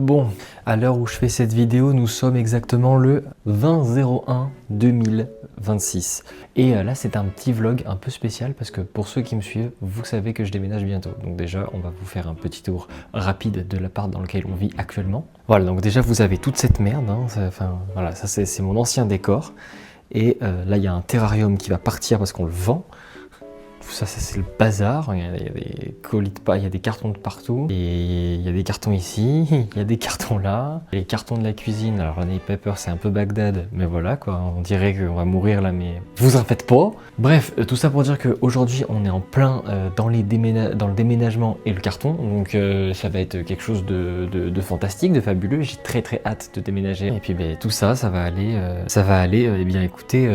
Bon, à l'heure où je fais cette vidéo, nous sommes exactement le 20/01/2026. Et là, c'est un petit vlog un peu spécial parce que pour ceux qui me suivent, vous savez que je déménage bientôt. Donc déjà, on va vous faire un petit tour rapide de l'appart dans lequel on vit actuellement. Voilà, donc déjà, vous avez toute cette merde. Hein, voilà, ça c'est mon ancien décor. Et là, il y a un terrarium qui va partir parce qu'on le vend. Tout ça, c'est le bazar. Il y a des colis de paille, il y a des cartons de partout. Et il y a des cartons ici, il y a des cartons là. Les cartons de la cuisine, alors Honey Pepper, c'est un peu Bagdad, mais voilà quoi. On dirait qu'on va mourir là, mais vous en faites pas. Bref, tout ça pour dire qu'aujourd'hui, on est en plein dans le déménagement et le carton. Donc ça va être quelque chose de fantastique, de fabuleux. J'ai très hâte de déménager. Et puis tout ça, ça va aller, eh bien écoutez,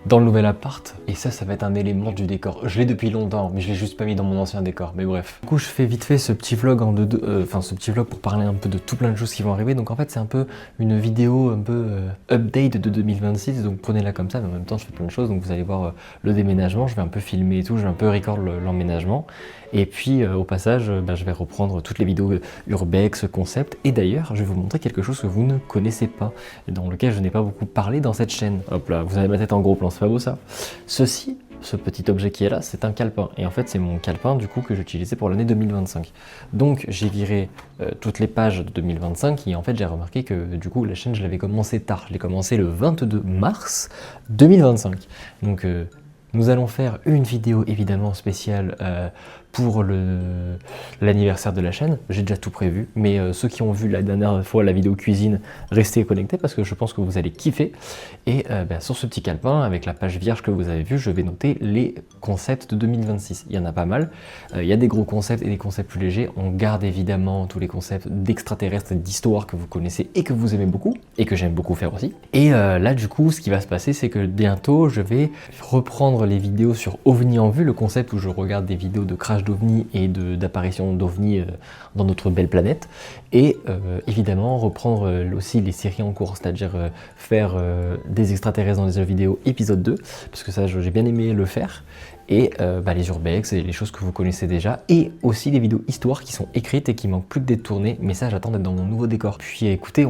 dans le nouvel appart. Et ça va être un élément du décor. Je l'ai depuis longtemps, mais je l'ai juste pas mis dans mon ancien décor. Mais bref. Du coup, je fais vite fait ce petit vlog ce petit vlog pour parler un peu de tout plein de choses qui vont arriver. Donc en fait, c'est un peu une vidéo un peu update de 2026. Donc prenez-la comme ça. Mais en même temps, je fais plein de choses. Donc vous allez voir le déménagement. Je vais un peu filmer et tout. Je vais un peu record l'emménagement. Et puis au passage, je vais reprendre toutes les vidéos urbex, concept. Et d'ailleurs, je vais vous montrer quelque chose que vous ne connaissez pas, et dans lequel je n'ai pas beaucoup parlé dans cette chaîne. Hop là, vous avez ma tête en gros plan, c'est pas beau ça? Ce petit objet qui est là, c'est un calepin. Et en fait, c'est mon calepin du coup que j'utilisais pour l'année 2025. Donc j'ai viré toutes les pages de 2025 et en fait j'ai remarqué que du coup la chaîne, je l'avais commencé tard. Je l'ai commencé le 22 mars 2025. Donc nous allons faire une vidéo évidemment spéciale pour l'anniversaire de la chaîne. J'ai déjà tout prévu, mais ceux qui ont vu la dernière fois la vidéo cuisine, restez connectés parce que je pense que vous allez kiffer. Et sur ce petit calepin, avec la page vierge que vous avez vue, je vais noter les concepts de 2026. Il y en a pas mal. Il y a des gros concepts et des concepts plus légers. On garde évidemment tous les concepts d'extraterrestres et d'histoire que vous connaissez et que vous aimez beaucoup, et que j'aime beaucoup faire aussi. Et là du coup, ce qui va se passer, c'est que bientôt, je vais reprendre les vidéos sur OVNI en vue, le concept où je regarde des vidéos de crash d'OVNI et d'apparition d'OVNI dans notre belle planète. Et évidemment, reprendre aussi les séries en cours, c'est-à-dire faire des extraterrestres dans les jeux vidéo épisode 2, parce que ça, j'ai bien aimé le faire. Et les urbex et les choses que vous connaissez déjà, et aussi les vidéos histoire qui sont écrites et qui manquent plus que d'être tournées, mais ça, j'attends d'être dans mon nouveau décor. Puis écoutez,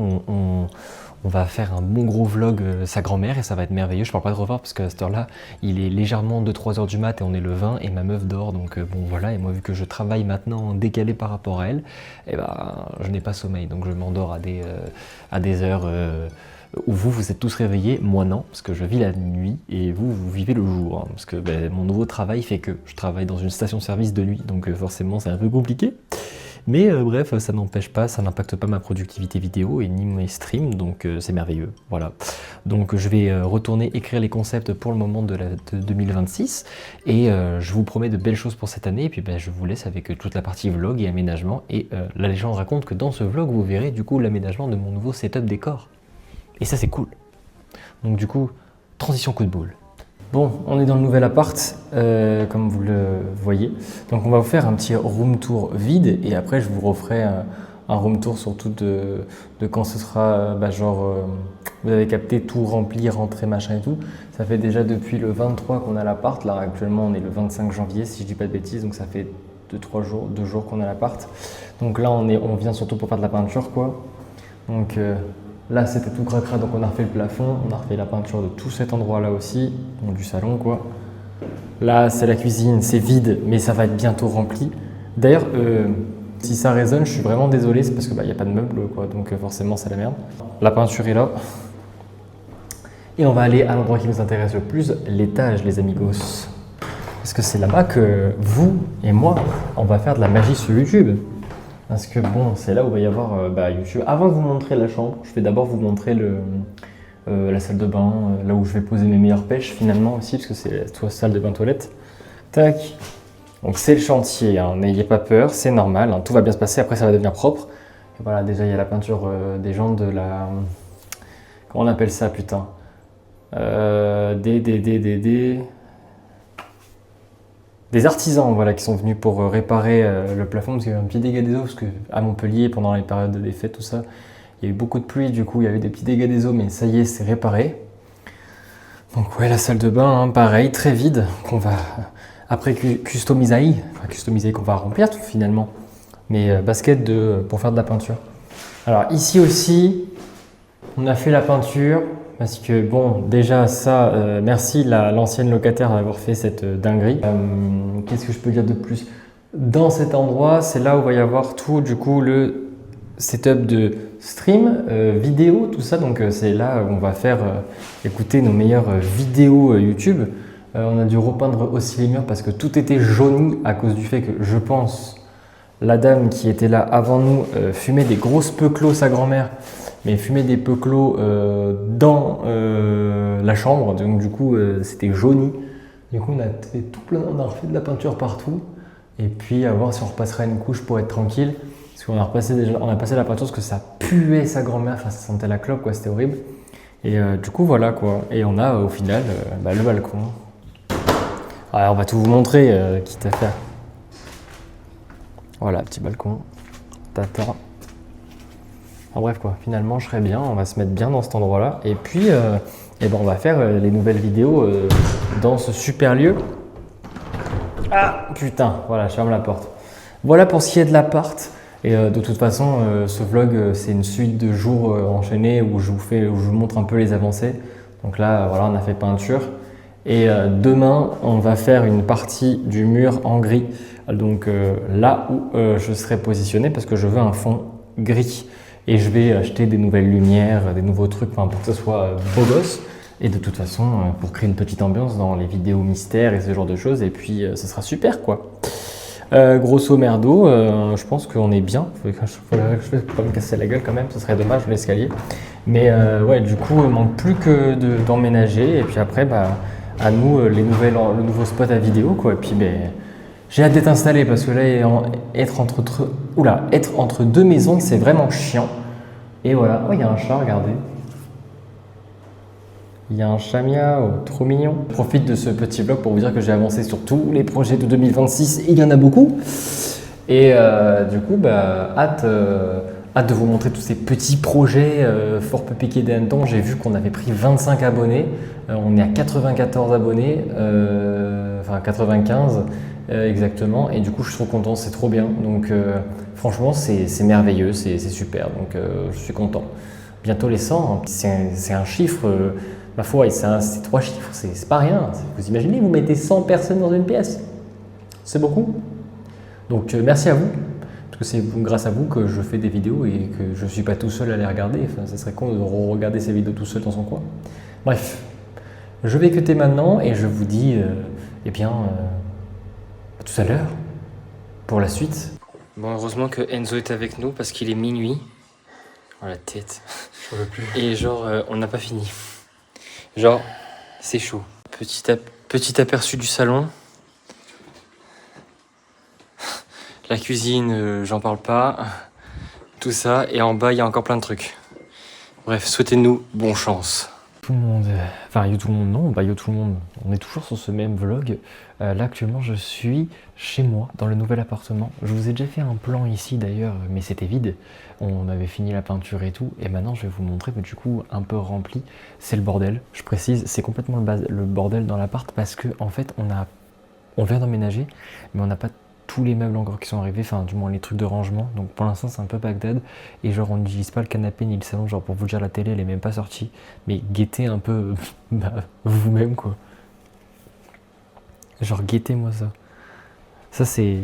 on va faire un bon gros vlog sa grand-mère et ça va être merveilleux. Je parle pas trop fort parce qu'à cette heure-là, il est légèrement 2-3 heures du mat et on est le 20 et ma meuf dort. Donc bon voilà, et moi vu que je travaille maintenant en décalé par rapport à elle, je n'ai pas sommeil. Donc je m'endors à des heures où vous êtes tous réveillés, moi non, parce que je vis la nuit et vous vivez le jour. Hein, parce que mon nouveau travail fait que je travaille dans une station-service de nuit, donc forcément c'est un peu compliqué. Mais bref, ça n'empêche pas, ça n'impacte pas ma productivité vidéo et ni mes streams, donc c'est merveilleux, voilà. Donc je vais retourner écrire les concepts pour le moment de 2026 et je vous promets de belles choses pour cette année et puis je vous laisse avec toute la partie vlog et aménagement et la légende raconte que dans ce vlog vous verrez du coup l'aménagement de mon nouveau setup décor. Et ça c'est cool. Donc du coup, transition coup de boule. Bon, on est dans le nouvel appart, comme vous le voyez. Donc on va vous faire un petit room tour vide et après je vous referai un room tour surtout de quand ce sera, vous avez capté, tout rempli, rentré, machin et tout. Ça fait déjà depuis le 23 qu'on a l'appart. Là actuellement on est le 25 janvier si je dis pas de bêtises, donc ça fait 2 jours qu'on a l'appart. Donc là on vient surtout pour faire de la peinture quoi. Donc là c'était tout cracra, donc on a refait le plafond, on a refait la peinture de tout cet endroit là aussi, donc du salon quoi. Là c'est la cuisine, c'est vide mais ça va être bientôt rempli. D'ailleurs si ça résonne, je suis vraiment désolé, c'est parce que y a pas de meubles quoi, donc forcément c'est la merde. La peinture est là. Et on va aller à l'endroit qui nous intéresse le plus, l'étage les amigos. Parce que c'est là-bas que vous et moi, on va faire de la magie sur YouTube. Parce que bon, c'est là où il va y avoir YouTube. Avant de vous montrer la chambre, je vais d'abord vous montrer la salle de bain, là où je vais poser mes meilleures pêches finalement aussi, parce que c'est la salle de bain toilette. Tac. Donc c'est le chantier, hein. N'ayez pas peur, c'est normal, hein. Tout va bien se passer, après ça va devenir propre. Et voilà, déjà il y a la peinture des gens de la... Comment on appelle ça putain des artisans voilà, qui sont venus pour réparer le plafond parce qu'il y a eu un petit dégât des eaux parce qu'à Montpellier pendant les périodes des fêtes tout ça il y a eu beaucoup de pluie du coup il y a eu des petits dégâts des eaux mais ça y est c'est réparé. Donc ouais la salle de bain hein, pareil très vide qu'on va après customiser qu'on va remplir tout, finalement mais basket pour faire de la peinture. Alors ici aussi, on a fait la peinture parce que bon, déjà ça, merci l'ancienne locataire d'avoir fait cette dinguerie. Qu'est-ce que je peux dire de plus? Dans cet endroit, c'est là où il va y avoir tout du coup le setup de stream, vidéo, tout ça. Donc c'est là où on va faire écouter nos meilleures vidéos YouTube. On a dû repeindre aussi les murs parce que tout était jauni à cause du fait que je pense la dame qui était là avant nous fumait des grosses peuclos, sa grand-mère, mais fumait des peuclos dans la chambre, donc du coup c'était jauni. Du coup on a fait tout plein, on a refait de la peinture partout, et puis à voir si on repassera une couche pour être tranquille, parce qu'on a repassé déjà, on a passé la peinture parce que ça puait sa grand-mère, enfin ça sentait la clope quoi, c'était horrible. Et du coup voilà quoi, et on a au final le balcon. Alors on va tout vous montrer, quitte à faire. Voilà, petit balcon, tata. En bref quoi, finalement je serai bien, on va se mettre bien dans cet endroit-là. Et puis, on va faire les nouvelles vidéos dans ce super lieu. Ah putain, voilà, je ferme la porte. Voilà pour ce qui est de l'appart. Et de toute façon, ce vlog, c'est une suite de jours enchaînés où je vous montre un peu les avancées. Donc là, voilà, on a fait peinture. Et demain, on va faire une partie du mur en gris. Donc là où je serai positionné parce que je veux un fond gris. Et je vais acheter des nouvelles lumières, des nouveaux trucs pour que ce soit beau gosse. Et de toute façon, pour créer une petite ambiance dans les vidéos mystères et ce genre de choses. Et puis, ce sera super quoi. Grosso merdo, je pense qu'on est bien. Faudrait que je fasse pas me casser la gueule quand même, ce serait dommage l'escalier. Mais ouais, du coup, il manque plus que d'emménager. Et puis après, à nous, le nouveau spot à vidéo quoi. Et puis, j'ai hâte d'être installé parce que là, être entre deux maisons, c'est vraiment chiant. Et voilà. Oh, il y a un chat, regardez. Il y a un chat miaou, trop mignon. Je profite de ce petit vlog pour vous dire que j'ai avancé sur tous les projets de 2026 et il y en a beaucoup. Et du coup, hâte de vous montrer tous ces petits projets fort peu piqués des hannetons. J'ai vu qu'on avait pris 25 abonnés. On est à 94 abonnés, enfin 95 exactement. Et du coup, je suis trop content, c'est trop bien. Donc franchement, c'est merveilleux, c'est super. Donc je suis content. Bientôt les 100, hein. C'est un chiffre. Ma foi, c'est 3 chiffres, c'est pas rien. Vous imaginez, vous mettez 100 personnes dans une pièce. C'est beaucoup. Donc merci à vous, parce que c'est grâce à vous que je fais des vidéos et que je ne suis pas tout seul à les regarder. Enfin, ça serait con de regarder ces vidéos tout seul dans son coin. Bref, je vais cutter maintenant et je vous dis à tout à l'heure pour la suite. Bon, heureusement que Enzo est avec nous parce qu'il est minuit. Oh la tête. Je veux plus. Et genre, on n'a pas fini. Genre, c'est chaud. Petit aperçu du salon. La cuisine, j'en parle pas. Tout ça. Et en bas, il y a encore plein de trucs. Bref, souhaitez-nous bonne chance. Tout le monde, enfin yo tout le monde non, yo tout le monde, on est toujours sur ce même vlog. Là actuellement je suis chez moi dans le nouvel appartement. Je vous ai déjà fait un plan ici d'ailleurs, mais c'était vide. On avait fini la peinture et tout, et maintenant je vais vous montrer, mais du coup un peu rempli. C'est le bordel, je précise, c'est complètement le bordel dans l'appart parce que en fait on vient d'emménager, mais on n'a pas tous les meubles encore qui sont arrivés, enfin du moins les trucs de rangement, donc pour l'instant c'est un peu Bagdad, et genre on n'utilise pas le canapé ni le salon, genre pour vous dire la télé elle est même pas sortie, mais guettez un peu vous-même quoi, genre guettez-moi ça. Ça c'est,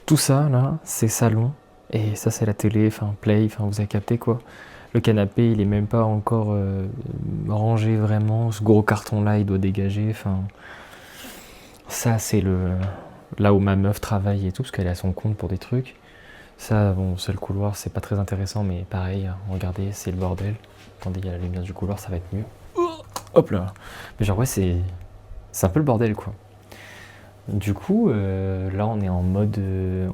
tout ça là, c'est salon, et ça c'est la télé, enfin play, enfin vous avez capté quoi. Le canapé il est même pas encore rangé vraiment, ce gros carton là il doit dégager, enfin ça c'est là où ma meuf travaille et tout, parce qu'elle est à son compte pour des trucs. Ça, bon, c'est le couloir, c'est pas très intéressant, mais pareil, regardez, c'est le bordel. Attendez, il y a la lumière du couloir, ça va être mieux. Hop là. Mais genre, ouais, c'est un peu le bordel, quoi. Du coup, là, on est en mode...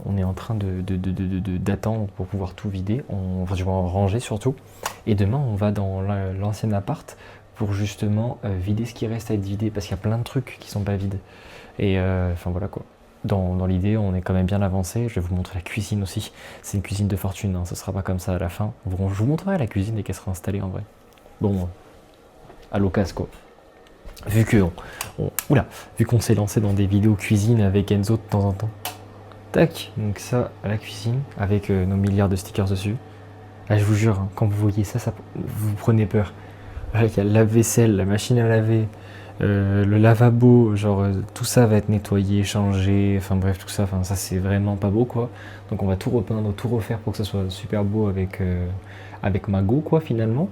on est en train d'attendre pour pouvoir tout vider. Enfin, du moins, ranger surtout. Et demain, on va dans l'ancien appart pour justement vider ce qui reste à être vidé, parce qu'il y a plein de trucs qui sont pas vides. Et enfin, voilà, quoi. Dans l'idée, on est quand même bien avancé. Je vais vous montrer la cuisine aussi. C'est une cuisine de fortune, hein. Ce sera pas comme ça à la fin. Je vous montrerai la cuisine dès qu'elle sera installée en vrai. Bon, à l'occasion quoi. Vu qu'on s'est lancé dans des vidéos cuisine avec Enzo de temps en temps. Tac, donc ça à la cuisine avec nos milliards de stickers dessus. Ah, je vous jure, hein, quand vous voyez ça, vous prenez peur. Là, il y a le lave-vaisselle, la machine à laver, le lavabo, genre tout ça va être nettoyé, changé, enfin bref, tout ça, enfin ça c'est vraiment pas beau quoi. Donc on va tout repeindre, tout refaire pour que ça soit super beau avec ma go quoi finalement.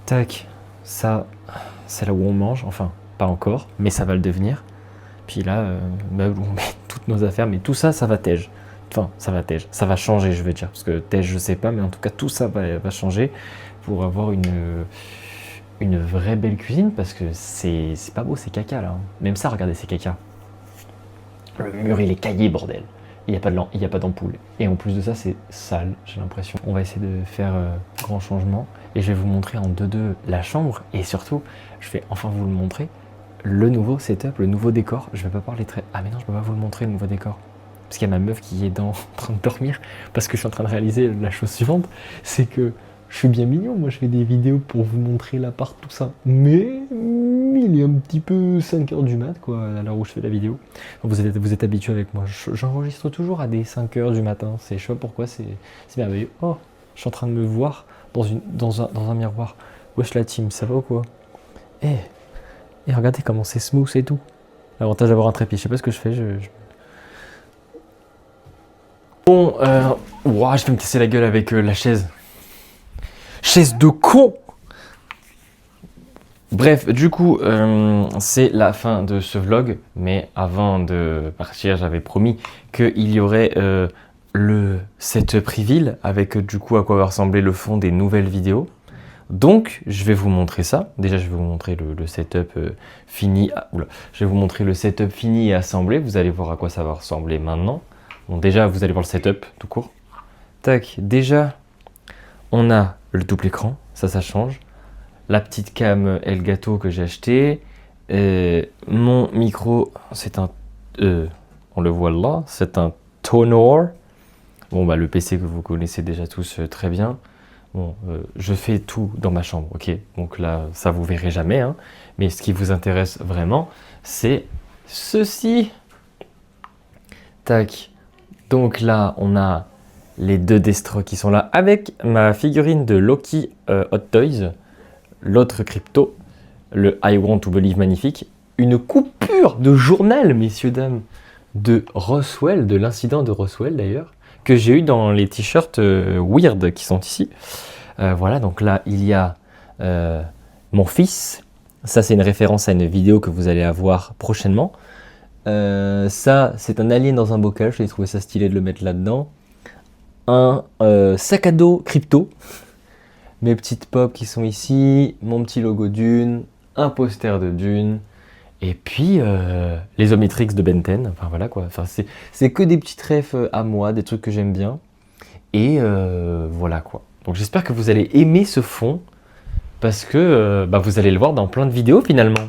Tac, ça c'est là où on mange, enfin pas encore, mais ça va le devenir. Puis là, meuble où on met toutes nos affaires, mais tout ça, ça va tège. Enfin, ça va tège, ça va changer je veux dire, parce que tège je sais pas, mais en tout cas tout ça va changer pour avoir une vraie belle cuisine, parce que c'est pas beau, c'est caca là. Hein. Même ça, regardez, c'est caca. Le mur il est caillé, bordel. Il n'y a pas de lampe, il n'y a pas d'ampoule. Et en plus de ça, c'est sale, j'ai l'impression. On va essayer de faire grand changement. Et je vais vous montrer en 2-2 la chambre. Et surtout, je vais enfin vous le montrer, le nouveau setup, le nouveau décor. Je vais pas parler très... Ah mais non, je peux pas vous le montrer, le nouveau décor. Parce qu'il y a ma meuf qui est en train de dormir. Parce que je suis en train de réaliser la chose suivante. C'est que je suis bien mignon, moi je fais des vidéos pour vous montrer l'appart, tout ça. Mais il est un petit peu 5h du mat, quoi, à l'heure où je fais la vidéo. Vous êtes habitués avec moi. J'enregistre toujours à des 5h du matin. Je sais pas pourquoi, c'est merveilleux. Oh, je suis en train de me voir dans un miroir. Wesh la team, ça va ou quoi? Et regardez comment c'est smooth et tout. L'avantage d'avoir un trépied, je sais pas ce que je fais. Bon, ouah, je vais me casser la gueule avec la chaise. Chaise de con! Bref, du coup, c'est la fin de ce vlog, mais avant de partir, j'avais promis qu'il y aurait le setup reveal avec du coup à quoi va ressembler le fond des nouvelles vidéos. Donc, je vais vous montrer ça. Déjà, je vais vous montrer le setup fini. Oula, je vais vous montrer le setup fini et assemblé. Vous allez voir à quoi ça va ressembler maintenant. Bon, déjà, vous allez voir le setup tout court. Tac, déjà, on a le double écran, ça change. La petite cam Elgato que j'ai acheté. Mon micro, c'est un... on le voit là, c'est un Tonor. Bon, bah, le PC que vous connaissez déjà tous très bien. Bon, je fais tout dans ma chambre, ok? Donc là, ça vous verrez jamais, hein. Mais ce qui vous intéresse vraiment, c'est ceci. Tac. Donc là, on a les deux Destro qui sont là avec ma figurine de Loki Hot Toys, l'autre crypto, le I Want to Believe magnifique, une coupure de journal, messieurs, dames, de Roswell, de l'incident de Roswell d'ailleurs, que j'ai eu dans les t-shirts weird qui sont ici. Voilà, donc là, il y a mon fils. Ça, c'est une référence à une vidéo que vous allez avoir prochainement. Ça, c'est un alien dans un bocal. J'ai trouvé ça stylé de le mettre là-dedans. Un sac à dos crypto. Mes petites pop qui sont ici. Mon petit logo Dune. Un poster de Dune. Et puis, les Omnitrix de Ben 10. Enfin, voilà quoi. Enfin, c'est que des petites refs à moi, des trucs que j'aime bien. Et voilà quoi. Donc, j'espère que vous allez aimer ce fond. Parce que vous allez le voir dans plein de vidéos finalement.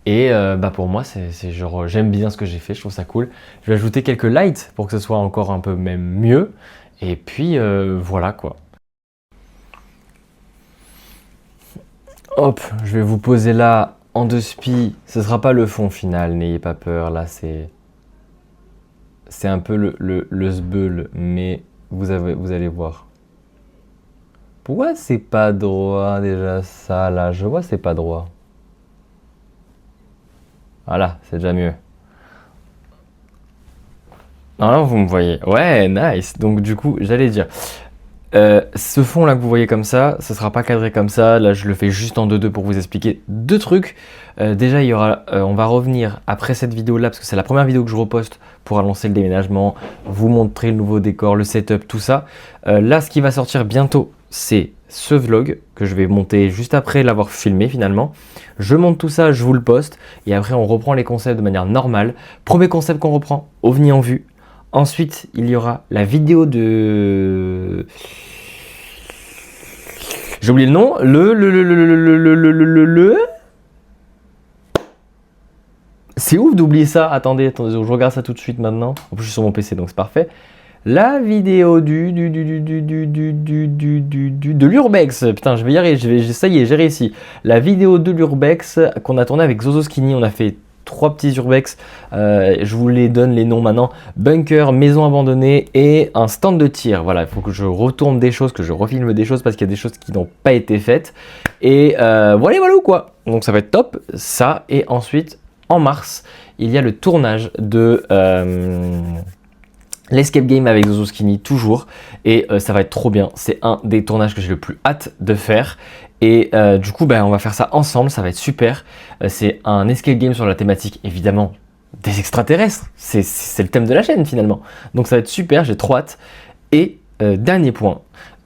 Et pour moi, c'est genre, j'aime bien ce que j'ai fait, je trouve ça cool. Je vais ajouter quelques lights pour que ce soit encore un peu même mieux. Et puis, voilà quoi. Hop, je vais vous poser là en 2 spi. Ce sera pas le fond final, n'ayez pas peur. Là, c'est un peu le sbeul, mais vous allez voir. Pourquoi c'est pas droit déjà ça là? Je vois c'est pas droit. Voilà, c'est déjà mieux. Non, vous me voyez. Ouais, nice. Donc du coup, j'allais dire, ce fond là que vous voyez comme ça, ce sera pas cadré comme ça. Là, je le fais juste en 2-2 pour vous expliquer 2 trucs. Déjà, il y aura, on va revenir après cette vidéo là, parce que c'est la première vidéo que je reposte pour annoncer le déménagement, vous montrer le nouveau décor, le setup, tout ça. Là, ce qui va sortir bientôt, c'est ce vlog que je vais monter juste après l'avoir filmé finalement. Je monte tout ça, je vous le poste et après on reprend les concepts de manière normale. Premier concept qu'on reprend, OVNI en vue. Ensuite, il y aura la vidéo de... J'ai oublié le nom. C'est ouf d'oublier ça. Attendez, je regarde ça tout de suite maintenant. En plus, je suis sur mon PC, donc c'est parfait. La vidéo de l'Urbex. Putain, je vais y arriver. Ça y est, j'ai réussi. La vidéo de l'Urbex qu'on a tournée avec Zozo Skinny. On a fait 3 petits urbex, je vous les donne les noms maintenant, bunker, maison abandonnée et un stand de tir. Voilà, il faut que je retourne des choses, que je refilme des choses parce qu'il y a des choses qui n'ont pas été faites. Et voilà ou quoi. Donc ça va être top, ça. Et ensuite, en mars, il y a le tournage de l'Escape Game avec Zozoskini, toujours. Et ça va être trop bien. C'est un des tournages que j'ai le plus hâte de faire. Et du coup, on va faire ça ensemble, ça va être super. C'est un escape game sur la thématique, évidemment, des extraterrestres. C'est le thème de la chaîne, finalement. Donc ça va être super, j'ai trop hâte. Et dernier point,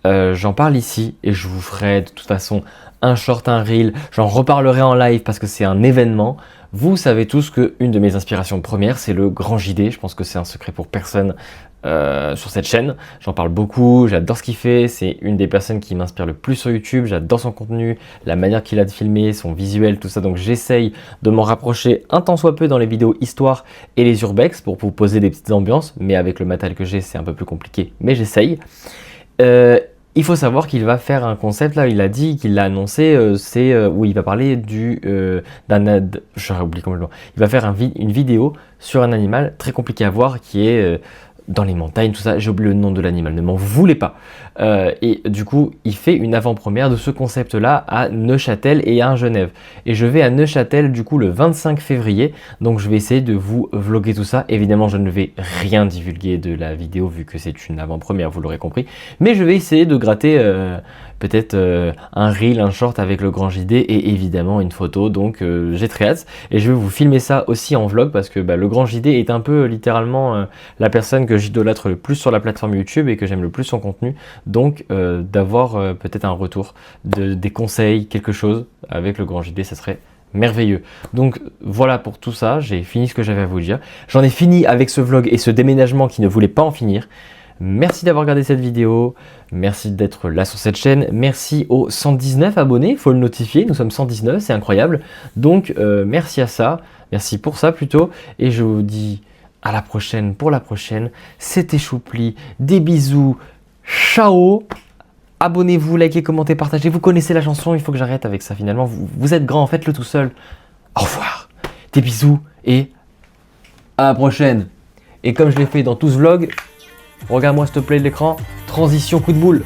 j'en parle ici et je vous ferai de toute façon un short, un reel. J'en reparlerai en live parce que c'est un événement. Vous savez tous qu'une de mes inspirations premières, c'est le grand JD. Je pense que c'est un secret pour personne sur cette chaîne. J'en parle beaucoup, j'adore ce qu'il fait. C'est une des personnes qui m'inspire le plus sur YouTube. J'adore son contenu, la manière qu'il a de filmer, son visuel, tout ça. Donc j'essaye de m'en rapprocher un tant soit peu dans les vidéos histoire et les urbex pour vous poser des petites ambiances. Mais avec le matériel que j'ai, c'est un peu plus compliqué. Mais j'essaye. Il faut savoir qu'il va faire un concept, là, il a dit, qu'il l'a annoncé, où il va parler j'aurais oublié complètement. Il va faire une vidéo sur un animal très compliqué à voir qui est dans les montagnes, tout ça. J'ai oublié le nom de l'animal, ne m'en voulez pas. Et du coup, il fait une avant-première de ce concept-là à Neuchâtel et à Genève. Et je vais à Neuchâtel, du coup, le 25 février. Donc, je vais essayer de vous vlogger tout ça. Évidemment, je ne vais rien divulguer de la vidéo vu que c'est une avant-première, vous l'aurez compris. Mais je vais essayer de gratter peut-être un reel, un short avec le grand JD et évidemment une photo. Donc, j'ai très hâte. Et je vais vous filmer ça aussi en vlog parce que le grand JD est un peu littéralement la personne que j'idolâtre le plus sur la plateforme YouTube et que j'aime le plus son contenu. Donc d'avoir peut-être un retour, des conseils, quelque chose avec le grand JD, ça serait merveilleux. Donc voilà pour tout ça, j'ai fini ce que j'avais à vous dire. J'en ai fini avec ce vlog et ce déménagement qui ne voulait pas en finir. Merci d'avoir regardé cette vidéo, merci d'être là sur cette chaîne, merci aux 119 abonnés, il faut le notifier, nous sommes 119, c'est incroyable. Donc merci à ça, merci pour ça plutôt, et je vous dis à la prochaine pour la prochaine. C'était Choupli, des bisous, ciao. Abonnez-vous, likez, commentez, partagez. Vous connaissez la chanson, il faut que j'arrête avec ça finalement. Vous êtes grand, faites-le tout seul. Au revoir, des bisous et à la prochaine. Et comme je l'ai fait dans tout ce vlog, regarde-moi s'il te plaît l'écran, transition coup de boule.